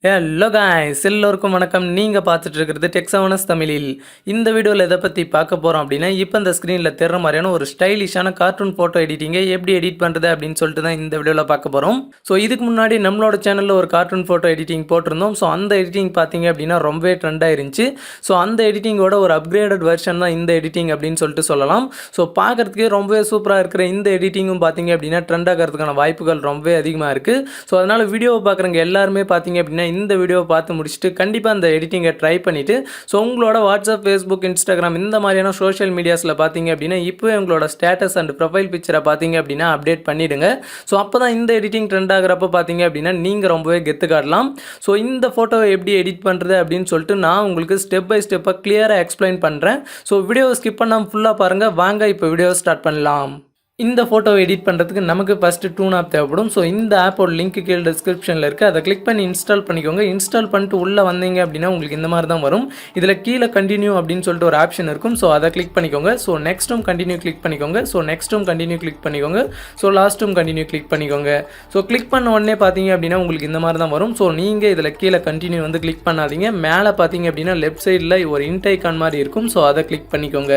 Hello guys, எல்லோருக்கும் வணக்கம். நீங்கள் பார்த்துட்டு இருக்கிறது டெக்ஸாவனஸ் தமிழில். இந்த வீடியோவில் எதை பற்றி பார்க்க போகிறோம் அப்படின்னா, இப்போ இந்த ஸ்க்ரீனில் தெரிற மாதிரியான ஒரு ஸ்டைலிஷான கார்ட்டூன் ஃபோட்டோ எடிட்டிங்கை எப்படி எடிட் பண்ணுறது அப்படின்னு சொல்லிட்டு தான் இந்த வீடியோவில் பார்க்க போகிறோம். ஸோ இதுக்கு முன்னாடி நம்மளோட சேனலில் ஒரு கார்ட்டூன் ஃபோட்டோ எடிட்டிங் போட்டிருந்தோம். ஸோ அந்த எடிட்டிங் பார்த்தீங்க அப்படின்னா ரொம்பவே ட்ரெண்டாக இருந்துச்சு. ஸோ அந்த எடிட்டிங்கோட ஒரு அப்கிரேடட் வெர்ஷன் தான் இந்த எடிட்டிங் அப்படின்னு சொல்லிட்டு சொல்லலாம். ஸோ பார்க்குறதுக்கே ரொம்பவே சூப்பராக இருக்கிற இந்த எடிட்டிங்கும் பார்த்தீங்க அப்படின்னா ட்ரெண்ட் ஆகிறதுக்கான வாய்ப்புகள் ரொம்பவே அதிகமாக இருக்குது. ஸோ அதனால் வீடியோவை பார்க்குறவங்க எல்லாருமே பார்த்தீங்க அப்படின்னா இந்த வீடியோவை பார்த்து முடிச்சுட்டு கண்டிப்பாக அந்த எடிட்டிங்கை ட்ரை பண்ணிவிட்டு ஸோ உங்களோட வாட்ஸ்அப், ஃபேஸ்புக், இன்ஸ்டாகிராம் இந்த மாதிரியான சோஷியல் மீடியாஸில் பார்த்தீங்க அப்படின்னா இப்போவே உங்களோட ஸ்டேட்டஸ் அண்ட் ப்ரொஃபைல் பிக்சரை பார்த்தீங்க அப்படின்னா அப்டேட் பண்ணிவிடுங்க. ஸோ அப்போ தான் இந்த எடிட்டிங் ட்ரெண்ட் ஆகிறப்ப பார்த்தீங்க அப்படின்னா நீங்கள் ரொம்பவே கெத்து காட்டலாம். ஸோ இந்த ஃபோட்டோவை எப்படி எடிட் பண்ணுறது அப்படின்னு சொல்லிட்டு நான் உங்களுக்கு ஸ்டெப் பை ஸ்டெப்பாக கிளியராக எக்ஸ்பிளைன் பண்ணுறேன். ஸோ வீடியோவை ஸ்கிப் பண்ணாமல் ஃபுல்லாக பாருங்கள். வாங்க இப்போ வீடியோவை ஸ்டார்ட் பண்ணலாம். இந்த ஃபோட்டோவை எடிட் பண்ணுறதுக்கு நமக்கு ஃபஸ்ட்டு டூன் ஆப் தேவைப்படும். ஸோ இந்த ஆப்போட லிங்க் கீழே டிஸ்கிரிப்ஷனில் இருக்குது. அதை கிளிக் பண்ணி இன்ஸ்டால் பண்ணிக்கோங்க. இன்ஸ்டால் பண்ணிட்டு உள்ளே வந்தீங்க அப்படின்னா உங்களுக்கு இந்த மாதிரி தான் வரும். இதில் கீழே கண்டினியூ அப்படின்னு சொல்லிட்டு ஒரு ஆப்ஷன் இருக்கும். ஸோ அதை கிளிக் பண்ணிக்கோங்க. ஸோ நெக்ஸ்ட்டும் கண்டினியூ கிளிக் பண்ணிக்கோங்க. ஸோ நெக்ஸ்ட்டும் கண்டினியூ கிளிக் பண்ணிக்கோங்க. ஸோ லாஸ்ட்டும் கண்டினியூ கிளிக் பண்ணிக்கோங்க. ஸோ கிளிக் பண்ண உடனே பார்த்தீங்க அப்படின்னா உங்களுக்கு இந்த மாதிரி தான் வரும். ஸோ நீங்கள் இதில் கீழே கண்டினியூ வந்து கிளிக் பண்ணாதீங்க. மேலே பார்த்தீங்க அப்படின்னா லெஃப்ட் சைடில் ஒரு இன்ட் ஐகான் மாதிரி இருக்கும். ஸோ அதை கிளிக் பண்ணிக்கோங்க.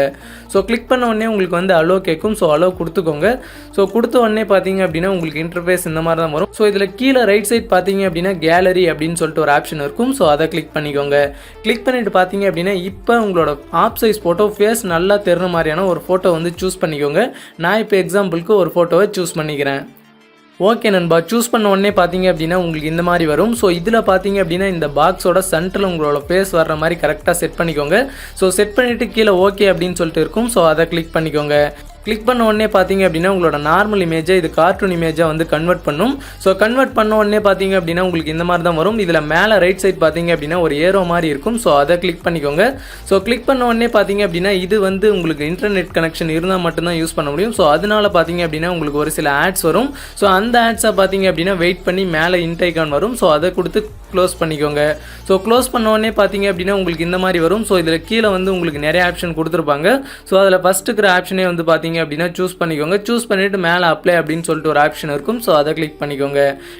ஸோ கிளிக் பண்ண உடனே உங்களுக்கு வந்து அலோ கேட்கும். ஸோ அலோ கொடுத்துக்கோங்க. ஸோ கொடுத்த உடனே பார்த்தீங்க அப்படின்னா உங்களுக்கு இன்டர்ஃபேஸ் இந்த மாதிரி தான் வரும். ஸோ இதில் கீழே ரைட் சைட் பார்த்தீங்க அப்படின்னா கேலரி அப்படின்னு சொல்லிட்டு ஒரு ஆப்ஷன் இருக்கும். ஸோ அதை கிளிக் பண்ணிக்கோங்க. கிளிக் பண்ணிட்டு பார்த்தீங்க அப்படின்னா இப்போ உங்களோட ஆப் சைஸ் ஃபோட்டோ ஃபேஸ் நல்லா தெரிற மாதிரியான ஒரு ஃபோட்டோ வந்து சூஸ் பண்ணிக்கோங்க. நான் இப்போ எக்ஸாம்பிளுக்கு ஒரு ஃபோட்டோவை சூஸ் பண்ணிக்கிறேன். ஓகே நண்பா, சூஸ் பண்ண உடனே பார்த்தீங்க அப்படின்னா உங்களுக்கு இந்த மாதிரி வரும். ஸோ இதில் பார்த்தீங்க அப்படின்னா இந்த பாக்ஸோட சென்டரில் உங்களோட ஃபேஸ் வர்ற மாதிரி கரெக்டாக செட் பண்ணிக்கோங்க. ஸோ செட் பண்ணிவிட்டு கீழே ஓகே அப்படின்னு சொல்லிட்டு இருக்கும். ஸோ அதை கிளிக் பண்ணிக்கோங்க. கிளிக் பண்ண உடனே பார்த்தீங்க அப்படின்னா உங்களோட நார்மல் இமேஜை இது கார்ட்டூன் இமேஜாக வந்து கன்வெர்ட் பண்ணும். ஸோ கன்வெர்ட் பண்ண உடனே பார்த்தீங்க அப்படின்னா உங்களுக்கு இந்த மாதிரி தான் வரும். இதில் மேலே ரைட் சைட் பார்த்தீங்க அப்படின்னா ஒரு ஏரோ மாதிரி இருக்கும். ஸோ அதை கிளிக் பண்ணிக்கோங்க. ஸோ கிளிக் பண்ண உடனே பார்த்தீங்க அப்படின்னா இது வந்து உங்களுக்கு இன்டர்நெட் கனெக்ஷன் இருந்தால் மட்டும்தான் யூஸ் பண்ண முடியும். ஸோ அதனால பார்த்தீங்க அப்படின்னா உங்களுக்கு ஒரு சில ஆட்ஸ் வரும். ஸோ அந்த ஆட்ஸை பார்த்தீங்க அப்படின்னா வெயிட் பண்ணி மேலே இன்ட் ஐகான் வரும். ஸோ அதை கொடுத்து க்ளோஸ் பண்ணிக்கோங்க. ஸோ க்ளோஸ் பண்ண உடனே பார்த்தீங்க அப்படின்னா உங்களுக்கு இந்த மாதிரி வரும். ஸோ இதில் கீழே வந்து உங்களுக்கு நிறைய ஆப்ஷன் கொடுத்துருப்பாங்க. ஸோ அதில் ஃபஸ்ட்டு இருக்கிற ஆப்ஷனே வந்து பார்த்தீங்க அப்படின்னா சூஸ் பண்ணிக்கோங்க. சூஸ் பண்ணிவிட்டு மேலே அப்ளை அப்படின்னு சொல்லிட்டு ஒரு ஆப்ஷன் இருக்கும். ஸோ அதை கிளிக் பண்ணிக்கோங்க.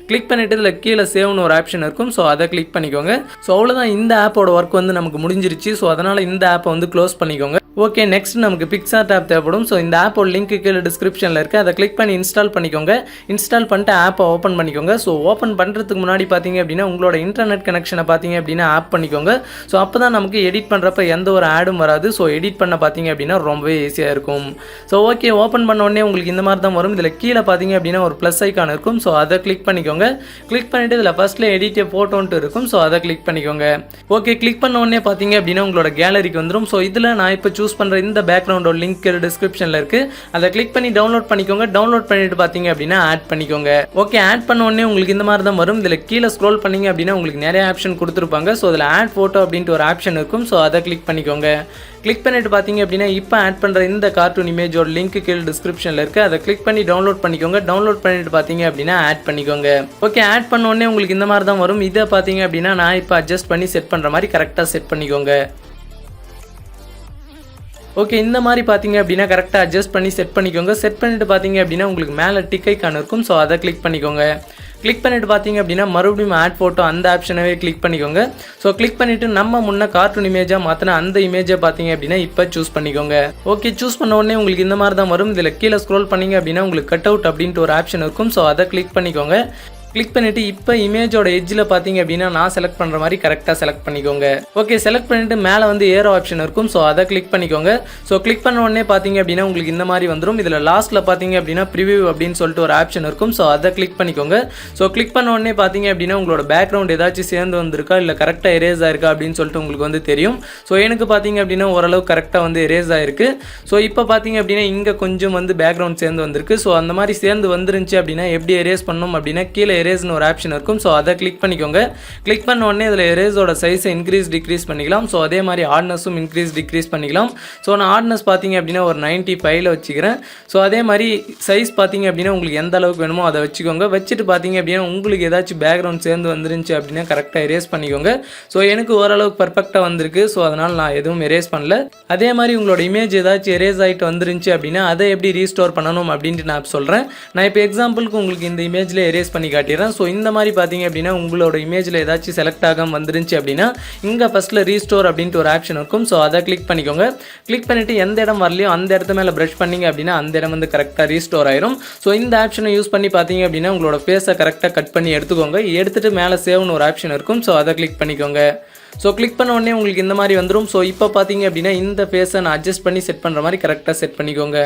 கிளிக் பண்ணிவிட்டு இதில் கீழே சேவ்னு ஒரு ஆப்ஷன் இருக்கும். ஸோ அதை கிளிக் பண்ணிக்கோங்க. ஸோ அவ்வளோதான், இந்த ஆப்போட ஒர்க் வந்து நமக்கு முடிஞ்சிருச்சு. ஸோ அதனால் இந்த ஆப்பை வந்து க்ளோஸ் பண்ணிக்கோங்க. ஓகே, நெக்ஸ்ட் நமக்கு பிக்சார்ட் ஆப் தேவைப்படும். ஸோ இந்த ஆப்போட லிங்க் கீழே டிஸ்கிரிப்ஷனில் இருக்குது. அதை கிளிக் பண்ணி இன்ஸ்டால் பண்ணிக்கோங்க. இன்ஸ்டால் பண்ணிட்டு ஆப்பை ஓப்பன் பண்ணிக்கோங்க. ஸோ ஓப்பன் பண்ணுறதுக்கு முன்னாடி பார்த்தீங்க அப்படின்னா உங்களோட இன்டர்நெட் கனெக்ஷனை பார்த்தீங்க அப்படின்னா ஆப் பண்ணிக்கோங்க. ஸோ அப்போ தான் நமக்கு எடிட் பண்ணுறப்ப எந்த ஒரு ஆடும் வராது. ஸோ எடிட் பண்ண பார்த்தீங்க அப்படின்னா ரொம்பவே ஈஸியாக இருக்கும். ஸோ ஓகே, ஓப்பன் பண்ண உடனே உங்களுக்கு இந்த மாதிரி தான் வரும். இதில் கீழே பார்த்தீங்க அப்படின்னா ஒரு ப்ளஸ் ஐக்கான் இருக்கும். ஸோ அதை கிளிக் பண்ணிக்கோங்க. கிளிக் பண்ணிவிட்டு இதில் ஃபஸ்ட்டில் எடிட் ஃபோட்டோன்ட்டு இருக்கும். ஸோ அதை கிளிக் பண்ணிக்கோங்க. ஓகே, கிளிக் பண்ண உடனே பார்த்தீங்க அப்படின்னா உங்களோட கேலரிக்கு வந்துடும். ஸோ இதில் நான் இப்போ சூஸ் பண்ணுற இந்த பேக்ரவுண்டோட லிங்க் டிஸ்கிரிப்ஷனில் இருக்குது. அதை கிளிக் பண்ணி டவுன்லோட் பண்ணிக்கோங்க. டவுன்லோட் பண்ணிட்டு பார்த்தீங்க அப்படின்னா ஆட் பண்ணிக்கோங்க. ஓகே, ஆட் பண்ண உடனே உங்களுக்கு இந்த மாதிரி தான் வரும். இதில் கீழே ஸ்க்ரோல் பண்ணிங்க அப்படின்னா உங்களுக்கு நிறைய ஆப்ஷன் கொடுத்துருப்பாங்க. ஸோ அதில் ஆட் ஃபோட்டோ அப்படின்ட்டு ஒரு ஆப்ஷன் இருக்கும். ஸோ அதை கிளிக் பண்ணிக்கோங்க. கிளிக் பண்ணிட்டு பார்த்தீங்க அப்படின்னா இப்போ ஆட் பண்ணுற இந்த கார்ட்டூன் இமேஜோட லிங்க் கீழே டிஸ்கிரிப்ஷனில் இருக்குது. அதை கிளிக் பண்ணி டவுன்லோட் பண்ணிக்கோங்க. டவுன்லோட் பண்ணிட்டு பார்த்தீங்க அப்படின்னா ஆட் பண்ணிக்கோங்க. ஓகே, ஆட் பண்ண உடனே உங்களுக்கு இந்த மாதிரி தான் வரும். இதை பார்த்தீங்க அப்படின்னா நான் இப்போ அட்ஜஸ்ட் பண்ணி செட் பண்ணுற மாதிரி கரெக்டாக செட் பண்ணிக்கோங்க. ஓகே, இந்த மாதிரி பார்த்தீங்க அப்படின்னா கரெக்டாக அட்ஜஸ்ட் பண்ணி செட் பண்ணிக்கோங்க. செட் பண்ணிட்டு பார்த்தீங்க அப்படின்னா உங்களுக்கு மேலே டிக் ஐகான் இருக்கும். ஸோ அதை கிளிக் பண்ணிக்கோங்க. கிளிக் பண்ணிட்டு பார்த்தீங்க அப்படின்னா மறுபடியும் ஆட் ஃபோட்டோ அந்த ஆப்ஷனவே கிளிக் பண்ணிக்கோங்க. ஸோ கிளிக் பண்ணிவிட்டு நம்ம முன்னே கார்ட்டூன் இமேஜாக மாற்றின அந்த இமேஜை பார்த்தீங்க அப்படின்னா இப்போ சூஸ் பண்ணிக்கோங்க. ஓகே, சூஸ் பண்ண உடனே உங்களுக்கு இந்த மாதிரி தான் வரும். இதில் கீழே ஸ்க்ரோல் பண்ணிங்க அப்படின்னா உங்களுக்கு கட் அவுட் அப்படின்ட்டு ஒரு ஆப்ஷன் இருக்கும். ஸோ அதை கிளிக் பண்ணிக்கோங்க. கிளிக் பண்ணிவிட்டு இப்போ இமேஜோட எட்ஜில் பார்த்தீங்க அப்படின்னா நான் செலக்ட் பண்ணுற மாதிரி கரெக்டாக செலக்ட் பண்ணிக்கோங்க. ஓகே, செலக்ட் பண்ணிவிட்டு மேலே வந்து ஏரோ ஆப்ஷன் இருக்கும். ஸோ அதை கிளிக் பண்ணிக்கோங்க. ஸோ கிளிக் பண்ண உடனே பார்த்தீங்க அப்படின்னா உங்களுக்கு இந்த மாதிரி வந்துடும். இதில் லாஸ்ட்டில் பார்த்தீங்க அப்படின்னா ப்ரிவியூ அப்படின்னு சொல்லிட்டு ஒரு ஆப்ஷன் இருக்கும். ஸோ அதை கிளிக் பண்ணிக்கோங்க. ஸோ கிளிக் பண்ண உடனே பார்த்தீங்க அப்படின்னா உங்களோட பேக்ரவுண்ட் ஏதாச்சும் சேர்ந்து வந்திருக்கா இல்லை கரெக்டாக எரேஸ் ஆயிருக்கா அப்படின்னு சொல்லிட்டு உங்களுக்கு வந்து தெரியும். ஸோ எனக்கு பார்த்தீங்க அப்படின்னா ஓரளவு கரெக்டாக வந்து எரேஸ் ஆயிருக்கு. ஸோ இப்போ பார்த்தீங்க அப்படின்னா இங்கே கொஞ்சம் வந்து பேக்ரவுண்ட் சேர்ந்து வந்திருக்கு. ஸோ அந்த மாதிரி சேர்ந்து வந்துருந்துச்சு அப்படின்னா எப்படி எரேஸ் பண்ணணும் அப்படின்னா கீழே எரேஸ்னு ஒரு ஆப்ஷன் இருக்கும். ஸோ அதை கிளிக் பண்ணிக்கோங்க. கிளிக் பண்ண உடனே இதில் எரேஸோட சைஸை இன்க்ரீஸ் டிக்ரீஸ் பண்ணிக்கலாம். ஸோ அதே மாதிரி ஹார்ட்னஸும் இன்க்ரீஸ் டிக்ரீஸ் பண்ணிக்கலாம். ஸோ நான் ஹார்ட்னஸ் பார்த்தீங்க அப்படின்னா ஒரு 95ல் வச்சுக்கிறேன். ஸோ அதே மாதிரி சைஸ் பார்த்தீங்க அப்படின்னா உங்களுக்கு எந்த அளவுக்கு வேணுமோ அதை வச்சுக்கோங்க. வச்சுட்டு பார்த்தீங்க அப்படின்னா உங்களுக்கு ஏதாச்சும் பேக்ரவுண்ட் சேர்ந்து வந்துருந்துச்சு அப்படின்னா கரெக்டாக எரேஸ் பண்ணிக்கோங்க. ஸோ எனக்கு ஓரளவுக்கு பர்ஃபெக்டாக வந்திருக்கு. ஸோ அதனால் நான் எதுவும் எரேஸ் பண்ணல. அதே மாதிரி உங்களோட இமேஜ் ஏதாச்சும் எரேஸ் ஆகிட்டு வந்துருந்துச்சு அப்படின்னா அதை எப்படி ரீஸ்டோர் பண்ணணும் அப்படின்ட்டு நான் சொல்கிறேன். நான் இப்போ எக்ஸாம்பிளுக்கு உங்களுக்கு இந்த இமேஜில் எரேஸ் பண்ணி காட்டுறேன். காட்டிடுறேன். ஸோ இந்த மாதிரி பார்த்தீங்க அப்படின்னா உங்களோட இமேஜில் ஏதாச்சும் செலக்ட் ஆகாமல் வந்துருந்துச்சு அப்படின்னா இங்கே ஃபஸ்ட்டில் ரீஸ்டோர் அப்படின்ட்டு ஒரு ஆப்ஷன் இருக்கும். ஸோ அதை கிளிக் பண்ணிக்கோங்க. கிளிக் பண்ணிவிட்டு எந்த இடம் வரலையோ அந்த இடத்து மேலே ப்ரஷ் பண்ணிங்க அப்படின்னா அந்த இடம் வந்து கரெக்டாக ரீஸ்டோர் ஆயிரும். ஸோ இந்த ஆப்ஷனை யூஸ் பண்ணி பார்த்தீங்க அப்படின்னா உங்களோட ஃபேஸை கரெக்டாக கட் பண்ணி எடுத்துக்கோங்க. எடுத்துகிட்டு மேலே சேவ்னு ஒரு ஆப்ஷன் இருக்கும். ஸோ அதை கிளிக் பண்ணிக்கோங்க. ஸோ கிளிக் பண்ண உடனே உங்களுக்கு இந்த மாதிரி வந்துடும். ஸோ இப்போ பார்த்தீங்க அப்படின்னா இந்த ஃபேஸை நான் அட்ஜஸ்ட் பண்ணி செட் பண்ணுற மாதிரி கரெக்டாக செட் பண்ணிக்கோங்க.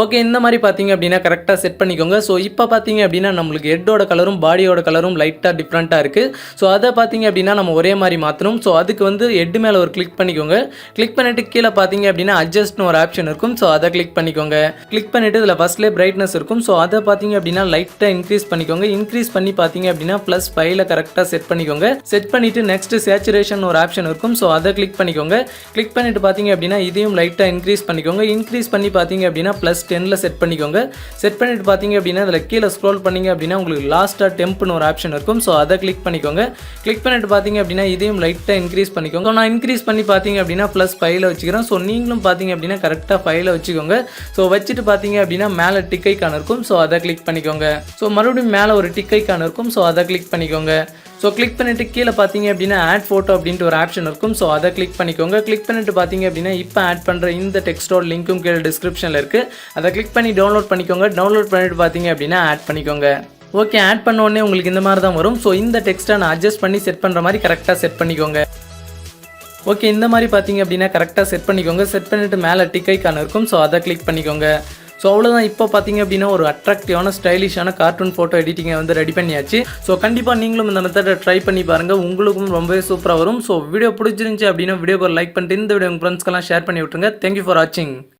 ஓகே, இந்த மாதிரி பார்த்தீங்க அப்படின்னா கரெக்டாக செட் பண்ணிக்கோங்க. ஸோ இப்போ பார்த்தீங்க அப்படின்னா நம்மளுக்கு ஹெட்டோட கலரும் பாடியோட கலரும் லைட்டாக டிஃப்ரெண்ட்டாக இருக்குது. ஸோ அதை பார்த்தீங்க அப்படின்னா நம்ம ஒரே மாதிரி மாற்றணும். ஸோ அதுக்கு வந்து ஹெட் மேலே ஒரு கிளிக் பண்ணிக்கோங்க. கிளிக் பண்ணிவிட்டு கீழே பார்த்தீங்க அப்படின்னா அட்ஜஸ்ட்னு ஒரு ஆப்ஷன் இருக்கும். ஸோ அதை கிளிக் பண்ணிக்கோங்க. கிளிக் பண்ணிவிட்டு இதில் ஃபஸ்ட்லேயே பிரைட்னஸ் இருக்கும். ஸோ அதை பார்த்தீங்க அப்படின்னா லைட்டாக இன்க்ரீஸ் பண்ணிக்கோங்க. இன்க்ரீஸ் பண்ணி பார்த்தீங்க அப்படின்னா +5 கரெக்டாக செட் பண்ணிக்கோங்க. செட் பண்ணிவிட்டு நெக்ஸ்ட் சேச்சுரேஷன் ஒரு ஆப்ஷன் இருக்கும். ஸோ அதை கிளிக் பண்ணிக்கோங்க. கிளிக் பண்ணிவிட்டு பார்த்தீங்க அப்படின்னா இதையும் லைட்டாக இன்க்ரீஸ் பண்ணிக்கோங்க. இன்க்ரீஸ் பண்ணி பார்த்தீங்க அப்படின்னா +10 செட் பண்ணிக்கோங்க. செட் பண்ணிட்டு பார்த்தீங்க அப்படின்னா இதில் கீழே ஸ்க்ரோல் பண்ணீங்க அப்படின்னா உங்களுக்கு லாஸ்ட்டாக டெம்ப்னு ஒரு ஆப்ஷன் இருக்கும். ஸோ அதை கிளிக் பண்ணிக்கோங்க. கிளிக் பண்ணிட்டு பார்த்தீங்க அப்படின்னா இதையும் லைட்டாக இன்க்ரீஸ் பண்ணிக்கோங்க. நான் இன்க்ரீஸ் பண்ணி பார்த்தீங்க அப்படின்னா +5 வச்சுக்கிறேன். ஸோ நீங்களும் பார்த்தீங்க அப்படின்னா கரெக்டாக 5 வச்சுக்கோங்க. ஸோ வச்சுட்டு பார்த்தீங்க அப்படின்னா மேலே டிக் ஐக்கான் இருக்கும். ஸோ அதை கிளிக் பண்ணிக்கோங்க. ஸோ மறுபடியும் மேலே ஒரு டிக் ஐக்கான் இருக்கும். ஸோ அதை கிளிக் பண்ணிக்கோங்க. ஸோ கிளிக் பண்ணிவிட்டு கீழே பார்த்தீங்க அப்படின்னா ஆட் ஃபோட்டோ அப்படின்ட்டு ஒரு ஆப்ஷன் இருக்கும். ஸோ அதை கிளிக் பண்ணிக்கோங்க. கிளிக் பண்ணிட்டு பார்த்தீங்க அப்படின்னா இப்போ ஆட் பண்ணுற இந்த டெக்ஸ்டோட லிங்க்கும் கீழே டிஸ்கிரிப்ஷனில் இருக்குது. அதை கிளிக் பண்ணி டவுன்லோட் பண்ணிக்கோங்க. டவுன்லோட் பண்ணிட்டு பார்த்தீங்க அப்படின்னா ஆட் பண்ணிக்கோங்க. ஓகே, ஆட் பண்ண உடனே உங்களுக்கு இந்த மாதிரி தான் வரும். ஸோ இந்த டெக்ஸ்ட்டை நான் அட்ஜஸ்ட் பண்ணி செட் பண்ணுற மாதிரி கரெக்டாக செட் பண்ணிக்கோங்க. ஓகே, இந்த மாதிரி பார்த்தீங்க அப்படின்னா கரெக்டாக செட் பண்ணிக்கோங்க. செட் பண்ணிவிட்டு மேலே டிக் ஐக்கான் இருக்கும். ஸோ அதை கிளிக் பண்ணிக்கோங்க. ஸோ அவ்வளோதான். இப்போ பார்த்தீங்க அப்படின்னா ஒரு அட்ராக்டிவான ஸ்டைலிஷான கார்ட்டூன் ஃபோட்டோ எடிட்டிங்கை வந்து ரெடி பண்ணியாச்சு. ஸோ கண்டிப்பாக நீங்களும் இந்த மெத்தடை ட்ரை பண்ணி பாருங்கள். உங்களுக்கும் ரொம்பவே சூப்பராக வரும். ஸோ வீடியோ பிடிச்சிருந்துச்சி அப்படின்னா வீடியோக்கு ஒரு லைக் பண்ணிட்டு இந்த வீடியோ உங்கள் ஃப்ரெண்ட்ஸ்க்கெல்லாம் ஷேர் பண்ணி விட்டுருங்க. தேங்க்யூ ஃபார் வாட்சிங்.